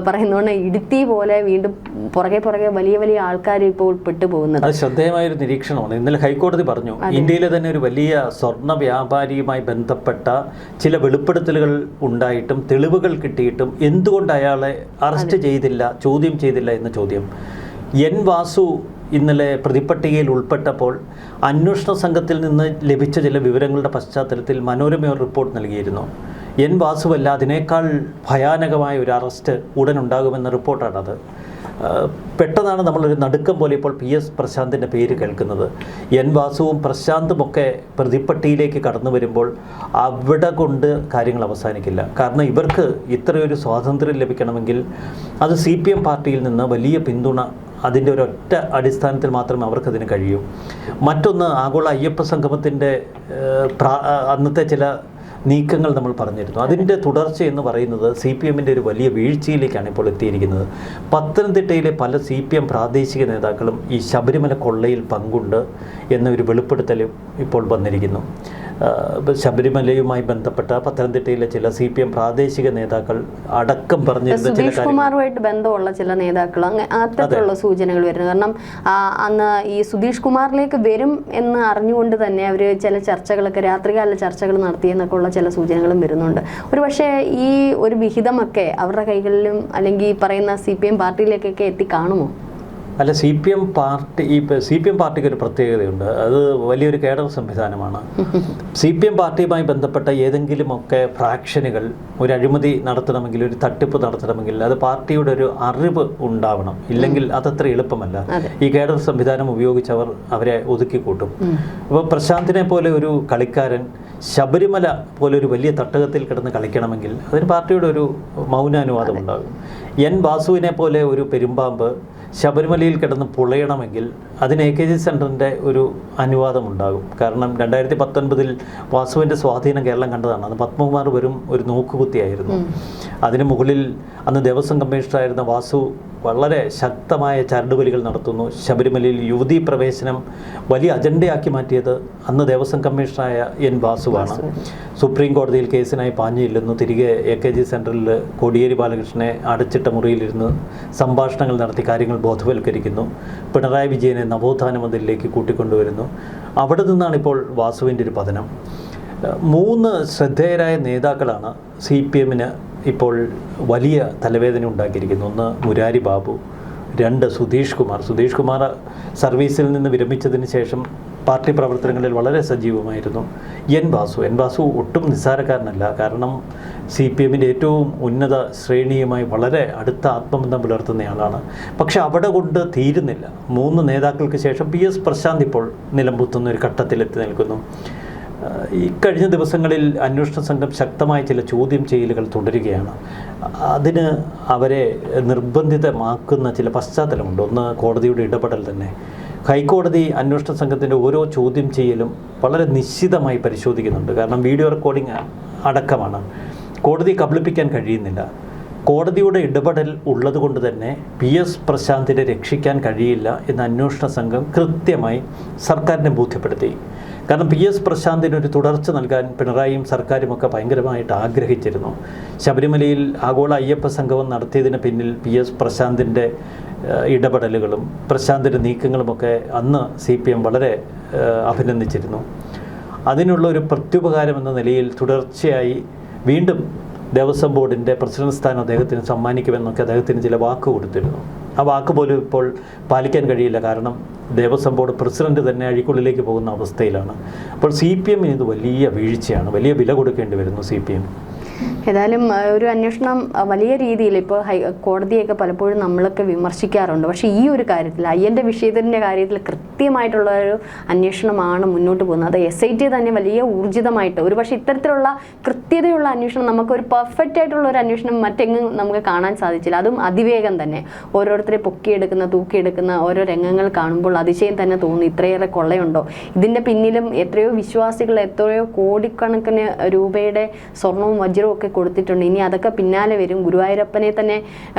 പറയുന്നതുകൊണ്ട് ഇടുത്തി പോലെ വീണ്ടും പുറകെ വലിയ വലിയ ആൾക്കാർ ഇപ്പോൾ പെട്ടുപോകുന്നത്. അത് ശ്രദ്ധേയമായൊരു നിരീക്ഷണമാണ്. ഇന്നലെ ഹൈക്കോടതി പറഞ്ഞു, ഇന്ത്യയിലെ തന്നെ ഒരു വലിയ സ്വർണ്ണ വ്യാപാരിയുമായി ബന്ധപ്പെട്ട ചില വെളിപ്പെടുത്തലുകൾ ഉണ്ടായിട്ടും തെളിവുകൾ കിട്ടിയിട്ടും എന്തുകൊണ്ട് അയാളെ അറസ്റ്റ് ചെയ്തില്ല, ചോദ്യം ചെയ്തില്ല എന്ന ചോദ്യം. എൻ വാസു ഇന്നലെ പ്രതിപട്ടികയിൽ ഉൾപ്പെട്ടപ്പോൾ അന്വേഷണ സംഘത്തിൽ നിന്ന് ലഭിച്ച ചില വിവരങ്ങളുടെ പശ്ചാത്തലത്തിൽ മനോരമ ഒരു റിപ്പോർട്ട് നൽകിയിരുന്നു. എൻ വാസുവല്ല, അതിനേക്കാൾ ഭയാനകമായ ഒരു അറസ്റ്റ് ഉടൻ ഉണ്ടാകുമെന്ന റിപ്പോർട്ടാണത്. പെട്ടെന്നാണ് നമ്മളൊരു നടുക്കം പോലെ ഇപ്പോൾ PS പ്രശാന്തിൻ്റെ പേര് കേൾക്കുന്നത്. എൻ വാസുവും പ്രശാന്തുമൊക്കെ പ്രതിപട്ടിയിലേക്ക് കടന്നു വരുമ്പോൾ അവിടെ കൊണ്ട് കാര്യങ്ങൾ അവസാനിക്കില്ല. കാരണം ഇവർക്ക് ഇത്രയൊരു സ്വാതന്ത്ര്യം ലഭിക്കണമെങ്കിൽ അത് CPM പാർട്ടിയിൽ നിന്ന് വലിയ പിന്തുണ, അതിൻ്റെ ഒരൊറ്റ അടിസ്ഥാനത്തിൽ മാത്രമേ അവർക്കതിന് കഴിയൂ. മറ്റൊന്ന്, ആഗോള അയ്യപ്പ സംഗമത്തിൻ്റെ അന്നത്തെ ചില നീക്കങ്ങൾ നമ്മൾ പറഞ്ഞിരുന്നു. അതിൻ്റെ തുടർച്ച എന്ന് പറയുന്നത് CPMൻ്റെ ഒരു വലിയ വീഴ്ചയിലേക്കാണ് ഇപ്പോൾ എത്തിയിരിക്കുന്നത്. പത്തനംതിട്ടയിലെ പല CPM പ്രാദേശിക നേതാക്കളും ഈ ശബരിമല കൊള്ളയിൽ പങ്കുണ്ട് എന്നൊരു വെളിപ്പെടുത്തലും ഇപ്പോൾ വന്നിരിക്കുന്നു. ശബരിമലയുമായി ബന്ധപ്പെട്ട പത്തനംതിട്ടയിലെ ചില CPM പ്രാദേശിക നേതാക്കൾ അടക്കം പറഞ്ഞിരുന്ന ചില കുമാറുമായിട്ട് ബന്ധമുള്ള ചില നേതാക്കൾ അത്തരത്തിലുള്ള സൂചനകൾ വരുന്നു. കാരണം അന്ന് ഈ സുധീഷ് കുമാറിലേക്ക് വരും എന്ന് അറിഞ്ഞുകൊണ്ട് തന്നെ അവർ ചില ചർച്ചകളൊക്കെ രാത്രികാല ചർച്ചകൾ നടത്തിയെന്നൊക്കെ ഉള്ള ചില സൂചനകളും വരുന്നുണ്ട്. ഒരു പക്ഷേ ഈ ഒരു വിഹിതമൊക്കെ അവരുടെ കൈകളിലും അല്ലെങ്കിൽ പറയുന്ന CPM പാർട്ടിയിലേക്കൊക്കെ എത്തിക്കാണുമോ? അല്ല, സി പി എം പാർട്ടിക്ക് ഒരു പ്രത്യേകതയുണ്ട്. അത് വലിയൊരു കേഡർ സംവിധാനമാണ്. സി പി എം പാർട്ടിയുമായി ബന്ധപ്പെട്ട ഏതെങ്കിലുമൊക്കെ ഫ്രാക്ഷനുകൾ ഒരു അഴിമതി നടത്തണമെങ്കിൽ, ഒരു തട്ടിപ്പ് നടത്തണമെങ്കിൽ അത് പാർട്ടിയുടെ ഒരു അറിവ് ഉണ്ടാവണം. ഇല്ലെങ്കിൽ അതത്ര എളുപ്പമല്ല. ഈ കേഡർ സംവിധാനം ഉപയോഗിച്ച് അവരെ ഒതുക്കിക്കൂട്ടും. അപ്പോൾ പ്രശാന്തിനെ പോലെ ഒരു കളിക്കാരൻ ശബരിമല പോലെ ഒരു വലിയ തട്ടകത്തിൽ കിടന്ന് കളിക്കണമെങ്കിൽ അതിന് പാർട്ടിയുടെ ഒരു മൗനാനുവാദം ഉണ്ടാകും. എൻ വാസുവിനെ പോലെ ഒരു പെരുമ്പാമ്പ് ശബരിമലയിൽ കിടന്ന് പുളയണമെങ്കിൽ അതിന് AKG സെൻറ്ററിൻ്റെ ഒരു അനുവാദം ഉണ്ടാകും. കാരണം 2019 വാസുവിൻ്റെ സ്വാധീനം കേരളം കണ്ടതാണ്. അന്ന് പത്മകുമാർ വെറും ഒരു നോക്കുകുത്തിയായിരുന്നു. അതിന് മുകളിൽ അന്ന് ദേവസ്വം കമ്മീഷണറായിരുന്ന വാസു വളരെ ശക്തമായ ചരടുവലികൾ നടത്തുന്നു. ശബരിമലയിൽ യുവതീ പ്രവേശനം വലിയ അജണ്ടയാക്കി മാറ്റിയത് അന്ന് ദേവസ്വം കമ്മീഷണറായ എൻ വാസുവാണ്. സുപ്രീം കോടതിയിൽ കേസിനായി പാഞ്ഞു ചെല്ലുന്നു. തിരികെ AKG സെൻറ്ററിൽ കോടിയേരി ബാലകൃഷ്ണനെ അടച്ചിട്ട മുറിയിലിരുന്ന് സംഭാഷണങ്ങൾ നടത്തി കാര്യങ്ങൾ ബോധവൽക്കരിക്കുന്നു. പിണറായി വിജയനെ നവോത്ഥാന മതിലിലേക്ക് കൂട്ടിക്കൊണ്ടുവരുന്നു. അവിടെ നിന്നാണ് ഇപ്പോൾ വാസുവിൻ്റെ ഒരു പതനം. 3 ശ്രദ്ധേയരായ നേതാക്കളാണ് CPM-ന് ഇപ്പോൾ വലിയ തലവേദന ഉണ്ടാക്കിയിരിക്കുന്നു. 1 മുരാരി ബാബു, 2 സുധീഷ് കുമാർ സർവീസിൽ നിന്ന് വിരമിച്ചതിന് ശേഷം പാർട്ടി പ്രവർത്തനങ്ങളിൽ വളരെ സജീവമായിരുന്നു. എൻ വാസു ഒട്ടും നിസ്സാരക്കാരനല്ല. കാരണം CPM-ൻ്റെ ഏറ്റവും ഉന്നത ശ്രേണിയുമായി വളരെ അടുത്ത ആത്മബന്ധം പുലർത്തുന്നയാളാണ്. പക്ഷെ അവിടെ കൊണ്ട് തീരുന്നില്ല. 3 നേതാക്കൾക്ക് ശേഷം PS പ്രശാന്ത് ഇപ്പോൾ നിലംപൊത്തുന്ന ഒരു ഘട്ടത്തിലെത്തി നിൽക്കുന്നു. ഈ കഴിഞ്ഞ ദിവസങ്ങളിൽ അന്വേഷണ സംഘം ശക്തമായ ചില ചോദ്യം ചെയ്യലുകൾ തുടരുകയാണ്. അതിന് അവരെ നിർബന്ധിതമാക്കുന്ന ചില പശ്ചാത്തലമുണ്ട്. ഒന്ന്, കോടതിയുടെ ഇടപെടൽ തന്നെ. ഹൈക്കോടതി അന്വേഷണ സംഘത്തിൻ്റെ ഓരോ ചോദ്യം ചെയ്യലും വളരെ നിശ്ചിതമായി പരിശോധിക്കുന്നുണ്ട്. കാരണം വീഡിയോ റെക്കോർഡിംഗ് അടക്കമാണ്. കോടതി കബളിപ്പിക്കാൻ കഴിയുന്നില്ല. കോടതിയുടെ ഇടപെടൽ ഉള്ളതുകൊണ്ട് തന്നെ PS പ്രശാന്തിനെ രക്ഷിക്കാൻ കഴിയില്ല എന്ന് അന്വേഷണ സംഘം കൃത്യമായി സർക്കാരിനെ ബോധ്യപ്പെടുത്തി. കാരണം PS പ്രശാന്തിനൊരു തുടർച്ച നൽകാൻ പിണറായിയും സർക്കാരുമൊക്കെ ഭയങ്കരമായിട്ട് ആഗ്രഹിച്ചിരുന്നു. ശബരിമലയിൽ ആഗോള അയ്യപ്പ സംഗമം നടത്തിയതിന് പിന്നിൽ PS പ്രശാന്തിൻ്റെ ഇടപെടലുകളും പ്രശാന്തിൻ്റെ നീക്കങ്ങളുമൊക്കെ അന്ന് CPM വളരെ അഭിനന്ദിച്ചിരുന്നു. അതിനുള്ള ഒരു പ്രത്യുപകാരം എന്ന നിലയിൽ തുടർച്ചയായി വീണ്ടും ദേവസ്വം ബോർഡിൻ്റെ പ്രസിഡന്റ് സ്ഥാനം അദ്ദേഹത്തിന് സമ്മാനിക്കുമെന്നൊക്കെ അദ്ദേഹത്തിന് ചില വാക്ക് കൊടുത്തിരുന്നു. ആ വാക്ക് പോലും ഇപ്പോൾ പാലിക്കാൻ കഴിയില്ല. കാരണം ദേവസ്വം ബോർഡ് പ്രസിഡന്റ് തന്നെ അഴിക്കുള്ളിലേക്ക് പോകുന്ന അവസ്ഥയിലാണ്. അപ്പോൾ CPM-ന് ഇത് വലിയ വീഴ്ചയാണ്. വലിയ വില കൊടുക്കേണ്ടി വരുന്നു CPM. ഏതായാലും ഒരു അന്വേഷണം വലിയ രീതിയിൽ ഇപ്പോൾ കോടതിയൊക്കെ പലപ്പോഴും നമ്മളൊക്കെ വിമർശിക്കാറുണ്ട്. പക്ഷേ ഈ ഒരു കാര്യത്തിൽ അയ്യൻ്റെ വിഷയത്തിൻ്റെ കാര്യത്തിൽ കൃത്യമായിട്ടുള്ള ഒരു അന്വേഷണമാണ് മുന്നോട്ട് പോകുന്നത്. അത് SIT തന്നെ വലിയ ഊർജിതമായിട്ട്, ഒരു പക്ഷേ ഇത്തരത്തിലുള്ള കൃത്യതയുള്ള അന്വേഷണം, നമുക്കൊരു പെർഫെക്റ്റ് ആയിട്ടുള്ള ഒരു അന്വേഷണം മറ്റെങ്ങും നമുക്ക് കാണാൻ സാധിച്ചില്ല. അതും അതിവേഗം തന്നെ ഓരോരുത്തരെ തൂക്കിയെടുക്കുന്ന ഓരോ രംഗങ്ങൾ കാണുമ്പോൾ അതിശയം തന്നെ തോന്നി. ഇത്രയേറെ കൊള്ളയുണ്ടോ? ഇതിൻ്റെ പിന്നിലും എത്രയോ വിശ്വാസികൾ എത്രയോ കോടിക്കണക്കിന് രൂപയുടെ സ്വർണവും വജ്രവും ഒക്കെ കൊടുത്തിട്ടുണ്ട്. ഇനി അതൊക്കെ പിന്നാലെ വരും. ഗുരുവായൂരപ്പനെ തന്നെ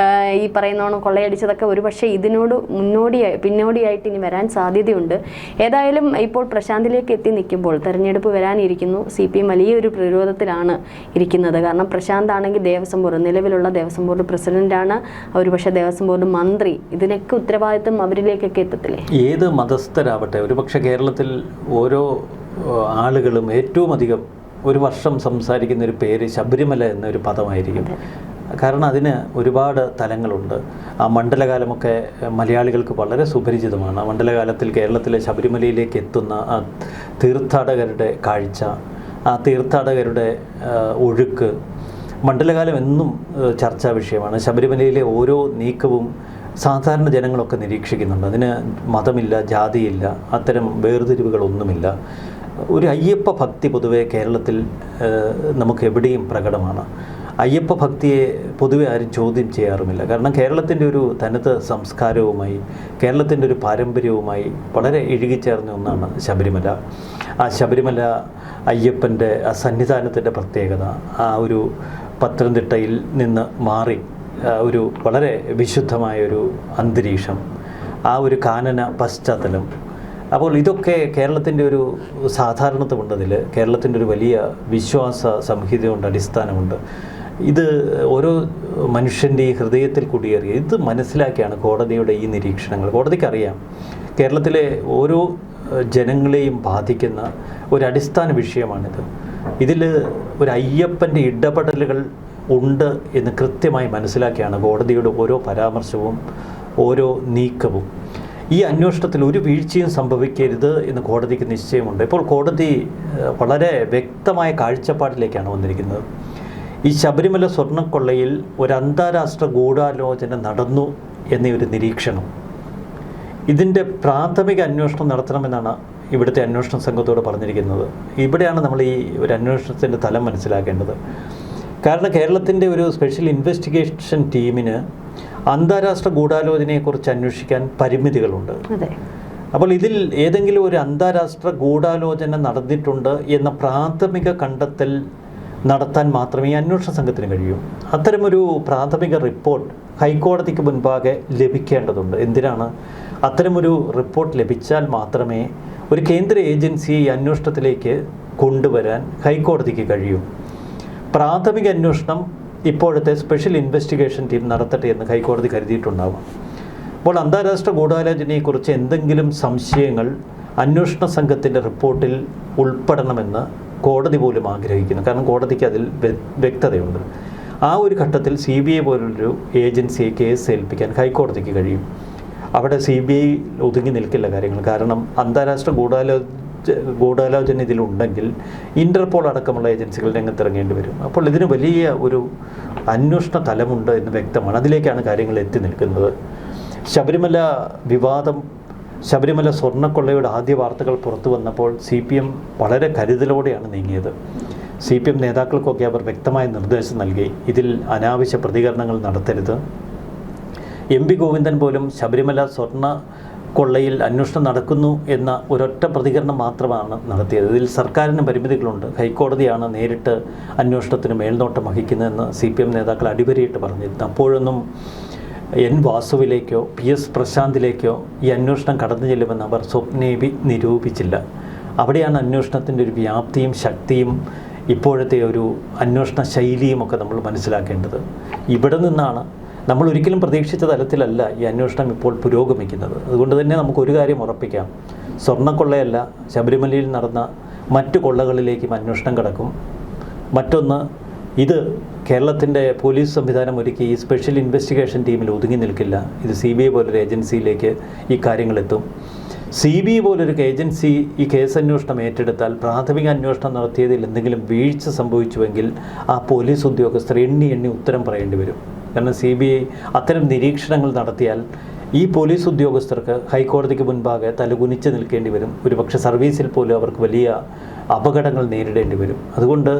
ഈ പറയുന്നോണം കൊള്ളയടിച്ചതൊക്കെ ഒരു പക്ഷേ ഇതിനോട് പിന്നോടിയായിട്ട് ഇനി വരാൻ സാധ്യതയുണ്ട്. ഏതായാലും ഇപ്പോൾ പ്രശാന്തിലേക്ക് എത്തി നിൽക്കുമ്പോൾ തെരഞ്ഞെടുപ്പ് വരാനിരിക്കുന്നു. CPM വലിയൊരു പ്രതിരോധത്തിലാണ് ഇരിക്കുന്നത്. കാരണം പ്രശാന്ത് ആണെങ്കിൽ നിലവിലുള്ള ദേവസ്വം ബോർഡ് പ്രസിഡന്റാണ്. ഒരു പക്ഷേ ദേവസ്വം ബോർഡ് മന്ത്രി. ഇതിനൊക്കെ ഉത്തരവാദിത്വം അവരിലേക്കൊക്കെ എത്തത്തില്ലേ? ഏത് മതസ്ഥരാവട്ടെ, ഒരുപക്ഷെ കേരളത്തിൽ ഓരോ ആളുകളും ഏറ്റവും അധികം ഒരു വർഷം സംസാരിക്കുന്ന ഒരു പേര് ശബരിമല എന്നൊരു പദമായിരിക്കും. കാരണം അതിന് ഒരുപാട് തലങ്ങളുണ്ട്. ആ മണ്ഡലകാലമൊക്കെ മലയാളികൾക്ക് വളരെ സുപരിചിതമാണ്. ആ മണ്ഡലകാലത്തിൽ കേരളത്തിലെ ശബരിമലയിലേക്ക് എത്തുന്ന ആ തീർത്ഥാടകരുടെ കാഴ്ച, ആ തീർത്ഥാടകരുടെ ഒഴുക്ക്, മണ്ഡലകാലം എന്നും ചർച്ചാ വിഷയമാണ്. ശബരിമലയിലെ ഓരോ നീക്കവും സാധാരണ ജനങ്ങളൊക്കെ നിരീക്ഷിക്കുന്നുണ്ട്. അതിന് മതമില്ല, ജാതിയില്ല, അത്തരം വേർതിരിവുകളൊന്നുമില്ല. ഒരു അയ്യപ്പ ഭക്തി പൊതുവെ കേരളത്തിൽ നമുക്ക് എവിടെയും പ്രകടമാണ്. അയ്യപ്പ ഭക്തിയെ പൊതുവെ ആരും ചോദ്യം ചെയ്യാറുമില്ല. കാരണം കേരളത്തിൻ്റെ ഒരു തനത് സംസ്കാരവുമായി, കേരളത്തിൻ്റെ ഒരു പാരമ്പര്യവുമായി വളരെ ഇഴുകിച്ചേർന്ന ഒന്നാണ് ശബരിമല. ആ ശബരിമല അയ്യപ്പൻ്റെ ആ സന്നിധാനത്തിൻ്റെ പ്രത്യേകത, ആ ഒരു പത്തനംതിട്ടയിൽ നിന്ന് മാറി ഒരു വളരെ വിശുദ്ധമായൊരു അന്തരീക്ഷം, ആ ഒരു കാനന പശ്ചാത്തലം. അപ്പോൾ ഇതൊക്കെ കേരളത്തിൻ്റെ ഒരു സാധാരണത്വമുണ്ടതിൽ, കേരളത്തിൻ്റെ ഒരു വലിയ വിശ്വാസ സംഹിതയുണ്ട്, അടിസ്ഥാനമുണ്ട്. ഇത് ഓരോ മനുഷ്യൻ്റെ ഈ ഹൃദയത്തിൽ കുടിയേറി ഇത് മനസ്സിലാക്കിയാണ് കോടതിയുടെ ഈ നിരീക്ഷണങ്ങൾ. കോടതിക്കറിയാം കേരളത്തിലെ ഓരോ ജനങ്ങളെയും ബാധിക്കുന്ന ഒരു അടിസ്ഥാന വിഷയമാണിത്. ഇതിൽ ഒരു അയ്യപ്പൻ്റെ ഇടപെടലുകൾ ഉണ്ട് എന്ന് കൃത്യമായി മനസ്സിലാക്കിയാണ് കോടതിയുടെ ഓരോ പരാമർശവും ഓരോ നീക്കവും. ഈ അന്വേഷണത്തിൽ ഒരു വീഴ്ചയും സംഭവിക്കരുത് എന്ന് കോടതിക്ക് നിശ്ചയമുണ്ട്. ഇപ്പോൾ കോടതി വളരെ വ്യക്തമായ കാഴ്ചപ്പാടിലേക്കാണ് വന്നിരിക്കുന്നത്. ഈ ശബരിമല സ്വർണ്ണക്കൊള്ളയിൽ ഒരു അന്താരാഷ്ട്ര ഗൂഢാലോചന നടന്നു എന്നൊരു നിരീക്ഷണം, ഇതിൻ്റെ പ്രാഥമിക അന്വേഷണം നടത്തണമെന്നാണ് ഇവിടുത്തെ അന്വേഷണ സംഘത്തോട് പറഞ്ഞിരിക്കുന്നത്. ഇവിടെയാണ് നമ്മൾ ഈ ഒരു അന്വേഷണത്തിൻ്റെ തലം മനസ്സിലാക്കേണ്ടത്. കാരണം കേരളത്തിൻ്റെ ഒരു സ്പെഷ്യൽ ഇൻവെസ്റ്റിഗേഷൻ ടീമിന് അന്താരാഷ്ട്ര ഗൂഢാലോചനയെക്കുറിച്ച് അന്വേഷിക്കാൻ പരിമിതികളുണ്ട്. അപ്പോൾ ഇതിൽ ഏതെങ്കിലും ഒരു അന്താരാഷ്ട്ര ഗൂഢാലോചന നടന്നിട്ടുണ്ട് എന്ന പ്രാഥമിക കണ്ടെത്തൽ നടത്താൻ മാത്രമേ ഈ അന്വേഷണ സംഘത്തിന് കഴിയൂ. അത്തരമൊരു പ്രാഥമിക റിപ്പോർട്ട് ഹൈക്കോടതിക്ക് മുൻപാകെ ലഭിക്കേണ്ടതുണ്ട്. എന്തിനാണ്? അത്തരമൊരു റിപ്പോർട്ട് ലഭിച്ചാൽ മാത്രമേ ഒരു കേന്ദ്ര ഏജൻസിയെ ഈ അന്വേഷണത്തിലേക്ക് കൊണ്ടുവരാൻ ഹൈക്കോടതിക്ക് കഴിയൂ. പ്രാഥമിക അന്വേഷണം ഇപ്പോഴത്തെ സ്പെഷ്യൽ ഇൻവെസ്റ്റിഗേഷൻ ടീം നടത്തട്ടെ എന്ന് ഹൈക്കോടതി കരുതിയിട്ടുണ്ടാകും. അപ്പോൾ അന്താരാഷ്ട്ര ഗൂഢാലോചനയെക്കുറിച്ച് എന്തെങ്കിലും സംശയങ്ങൾ അന്വേഷണ സംഘത്തിൻ്റെ റിപ്പോർട്ടിൽ ഉൾപ്പെടണമെന്ന് കോടതി പോലും ആഗ്രഹിക്കുന്നു. കാരണം കോടതിക്ക് അതിൽ വ്യക്തതയുണ്ട്. ആ ഒരു ഘട്ടത്തിൽ CBI പോലൊരു ഏജൻസിയെ കേസ് ഏൽപ്പിക്കാൻ ഹൈക്കോടതിക്ക് കഴിയും. അവിടെ CBI ഒതുങ്ങി നിൽക്കില്ല കാര്യങ്ങൾ. കാരണം അന്താരാഷ്ട്ര ഗൂഢാലോചന ഇതിലുണ്ടെങ്കിൽ ഇൻ്റർപോൾ അടക്കമുള്ള ഏജൻസികൾ രംഗത്തിറങ്ങേണ്ടി വരും. അപ്പോൾ ഇതിന് വലിയ ഒരു അന്വേഷണ തലമുണ്ട് എന്ന് വ്യക്തമാണ്. അതിലേക്കാണ് കാര്യങ്ങൾ എത്തി നിൽക്കുന്നത്. ശബരിമല വിവാദം, ശബരിമല സ്വർണ്ണക്കൊള്ളയുടെ ആദ്യ വാർത്തകൾ പുറത്തു വന്നപ്പോൾ CPM വളരെ കരുതലോടെയാണ് നീങ്ങിയത്. CPM നേതാക്കൾക്കൊക്കെ അവർ വ്യക്തമായ നിർദ്ദേശം നൽകി, ഇതിൽ അനാവശ്യ പ്രതികരണങ്ങൾ നടത്തരുത്. MP ഗോവിന്ദൻ പോലും ശബരിമല സ്വർണ്ണ കൊള്ളയിൽ അന്വേഷണം നടക്കുന്നു എന്ന ഒരൊറ്റ പ്രതികരണം മാത്രമാണ് നടത്തിയത്. ഇതിൽ സർക്കാരിന് പരിമിതികളുണ്ട്, ഹൈക്കോടതിയാണ് നേരിട്ട് അന്വേഷണത്തിന് മേൽനോട്ടം വഹിക്കുന്നതെന്ന് CPM നേതാക്കൾ അടിവരയിട്ട് പറഞ്ഞിരുന്നു. അപ്പോഴൊന്നും N. വാസുവിലേക്കോ PS പ്രശാന്തിലേക്കോ ഈ അന്വേഷണം കടന്നു ചെല്ലുമെന്ന് അവർ സ്വപ്നേവി നിരൂപിച്ചില്ല. അവിടെയാണ് അന്വേഷണത്തിൻ്റെ ഒരു വ്യാപ്തിയും ശക്തിയും ഇപ്പോഴത്തെ ഒരു അന്വേഷണ ശൈലിയും ഒക്കെ നമ്മൾ മനസ്സിലാക്കേണ്ടത്. ഇവിടെ നിന്നാണ് നമ്മൾ ഒരിക്കലും പ്രതീക്ഷിച്ച തലത്തിലല്ല ഈ അന്വേഷണം ഇപ്പോൾ പുരോഗമിക്കുന്നത്. അതുകൊണ്ട് തന്നെ നമുക്കൊരു കാര്യം ഉറപ്പിക്കാം, സ്വർണ്ണക്കൊള്ളയല്ല, ശബരിമലയിൽ നടന്ന മറ്റു കൊള്ളകളിലേക്കും അന്വേഷണം കടക്കും. മറ്റൊന്ന്, ഇത് കേരളത്തിൻ്റെ പോലീസ് സംവിധാനം ഒരുക്കി ഈ സ്പെഷ്യൽ ഇൻവെസ്റ്റിഗേഷൻ ടീമിൽ ഒതുങ്ങി നിൽക്കില്ല. ഇത് CBI പോലൊരു ഏജൻസിയിലേക്ക് ഈ കാര്യങ്ങളെത്തും. CBI പോലൊരു ഏജൻസി ഈ കേസ് അന്വേഷണം ഏറ്റെടുത്താൽ പ്രാഥമിക അന്വേഷണം നടത്തിയതിൽ എന്തെങ്കിലും വീഴ്ച സംഭവിച്ചുവെങ്കിൽ ആ പോലീസ് ഉദ്യോഗസ്ഥർ എണ്ണി ഉത്തരം പറയേണ്ടി വരും. കാരണം CBI അത്തരം നിരീക്ഷണങ്ങൾ നടത്തിയാൽ ഈ പോലീസ് ഉദ്യോഗസ്ഥർക്ക് ഹൈക്കോടതിക്ക് മുൻപാകെ തലകുനിച്ച് നിൽക്കേണ്ടി വരും. ഒരുപക്ഷെ സർവീസിൽ പോലും അവർക്ക് വലിയ അപകടങ്ങൾ നേരിടേണ്ടി വരും. അതുകൊണ്ട്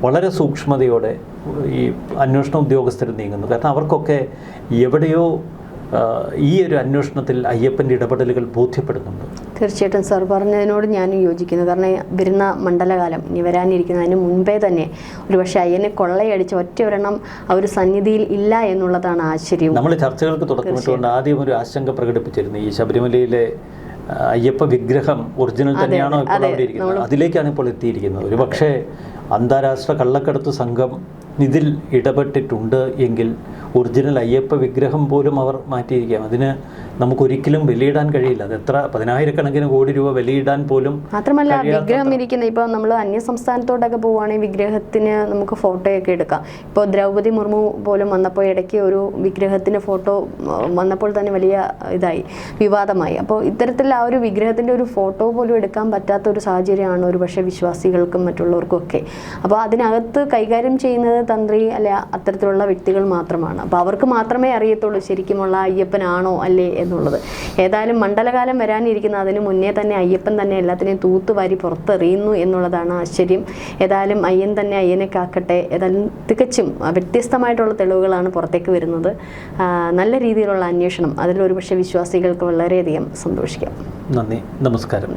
വളരെ സൂക്ഷ്മതയോടെ ഈ അന്വേഷണ ഉദ്യോഗസ്ഥർ നീങ്ങുന്നു. കാരണം അവർക്കൊക്കെ എവിടെയോ ഈ ഒരു അന്വേഷണത്തിൽ അയ്യപ്പൻ്റെ ഇടപെടലുകൾ ബോധ്യപ്പെടുന്നുണ്ട്. തീർച്ചയായിട്ടും സാർ പറഞ്ഞതിനോട് ഞാൻ യോജിക്കുന്നു. കാരണം വരുന്ന മണ്ഡലകാലം ഇനി വരാനിരിക്കുന്നതിന് മുൻപേ തന്നെ ഒരുപക്ഷെ അയ്യനെ കൊള്ളയടിച്ച് ഒറ്റ ഒരെണ്ണം അവർ സന്നിധിയിൽ ഇല്ല എന്നുള്ളതാണ് ആശ്ചര്യം. നമ്മൾ ചർച്ചകൾക്ക് തുടക്കമിട്ടുകൊണ്ട് ആദ്യം ഒരു ആശങ്ക പ്രകടിപ്പിച്ചിരുന്നു, ഈ ശബരിമലയിലെ അയ്യപ്പ വിഗ്രഹം ഒറിജിനൽ തന്നെയാണോ ഇപ്പോൾ അവിടെ ഇരിക്കുന്നത്? അതിലേക്കാണ് ഇപ്പോൾ എത്തിയിരിക്കുന്നത്. ഒരു പക്ഷേ അന്താരാഷ്ട്ര കള്ളക്കടത്ത് സംഘം ഇതിൽ ഇടപെട്ടിട്ടുണ്ട് എങ്കിൽ ഒറിജിനൽ അയ്യപ്പ വിഗ്രഹം പോലും അവർ മാറ്റിയിരിക്കാം. അതിന് നമുക്കൊരിക്കലും വിലയിടാൻ കഴിയില്ല. അത് എത്ര 10,000 കോടി രൂപ വിലയിടാൻ പോലും മാത്രമല്ല വിഗ്രഹം ഇരിക്കുന്ന ഇപ്പോൾ നമ്മൾ അന്യ സംസ്ഥാനത്തോട്ടൊക്കെ പോവുകയാണെങ്കിൽ വിഗ്രഹത്തിന് നമുക്ക് ഫോട്ടോയൊക്കെ എടുക്കാം. ഇപ്പോൾ ദ്രൗപദി മുർമു പോലും വന്നപ്പോൾ ഇടയ്ക്ക് ഒരു വിഗ്രഹത്തിന് ഫോട്ടോ വന്നപ്പോൾ തന്നെ വലിയ ഇതായി, വിവാദമായി. അപ്പോൾ ഇത്തരത്തിൽ ആ ഒരു വിഗ്രഹത്തിൻ്റെ ഒരു ഫോട്ടോ പോലും എടുക്കാൻ പറ്റാത്ത ഒരു സാഹചര്യമാണ് ഒരു പക്ഷേ വിശ്വാസികൾക്കും മറ്റുള്ളവർക്കും ഒക്കെ. അപ്പോൾ അതിനകത്ത് കൈകാര്യം ചെയ്യുന്നത് തന്ത്രി അല്ലെ അത്തരത്തിലുള്ള വ്യക്തികൾ മാത്രമാണ്. അപ്പോൾ അവർക്ക് മാത്രമേ അറിയത്തുള്ളൂ ശരിക്കുമുള്ള അയ്യപ്പനാണോ അല്ലേ എന്നുള്ളത്. ഏതായാലും മണ്ഡലകാലം വരാനിരിക്കുന്ന അതിന് മുന്നേ തന്നെ അയ്യപ്പൻ തന്നെ എല്ലാത്തിനെയും തൂത്തുവാരി പുറത്തെറിയുന്നു എന്നുള്ളതാണ് ആശ്ചര്യം. ഏതായാലും അയ്യൻ തന്നെ അയ്യനെ കാക്കട്ടെ. ഏതായാലും തികച്ചും വ്യത്യസ്തമായിട്ടുള്ള തെളിവുകളാണ് പുറത്തേക്ക് വരുന്നത്. നല്ല രീതിയിലുള്ള അന്വേഷണം, അതിലൊരു പക്ഷേ വിശ്വാസികൾക്ക് വളരെയധികം സന്തോഷിക്കാം. നന്ദി, നമസ്കാരം.